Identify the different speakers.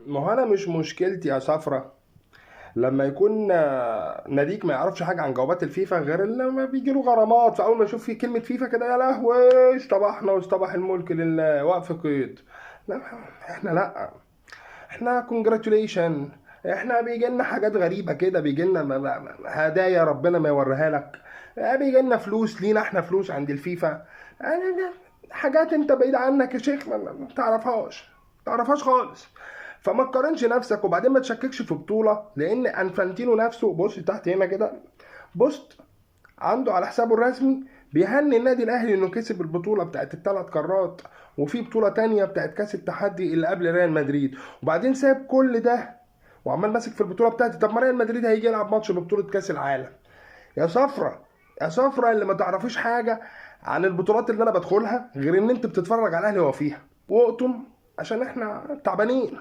Speaker 1: ما هو انا مش مشكلتي يا صفرة لما يكون ناديك ما يعرفش حاجه عن جوابات الفيفا غير لما بيجي له غرامات، فاول ما يشوف فيه كلمه فيفا كده يا لهوي اصطبحنا واصطبح الملك لله وقف قيد. لا، احنا لا، احنا كونجراتوليشن. احنا بيجي لنا حاجات غريبه كده، بيجي لنا هدايا ربنا ما يوريها لك. بيجي لنا فلوس، لينا احنا فلوس عند الفيفا. يعني حاجات انت بعيد عنك يا شيخ، ما تعرفهاش خالص. فما تقارنش نفسك، وبعدين ما تشككش في بطوله، لان انفانتينو نفسه بص تحت هنا كده، بص عنده على حسابه الرسمي بيهني النادي الاهلي انه كسب البطوله بتاعت الثلاث قارات، وفي بطوله تانية بتاعت كاس التحدي اللي قبل ريال مدريد، وبعدين ساب كل ده وعمال ماسك في البطوله بتاعتي. طب ما ريال مدريد هيجي يلعب ماتش ببطوله كاس العالم. يا صفرة، يا صفرة اللي ما تعرفيش حاجه عن البطولات اللي انا بدخلها غير ان انت بتتفرج على الاهلي وهو فيها، واقطم عشان احنا تعبانين.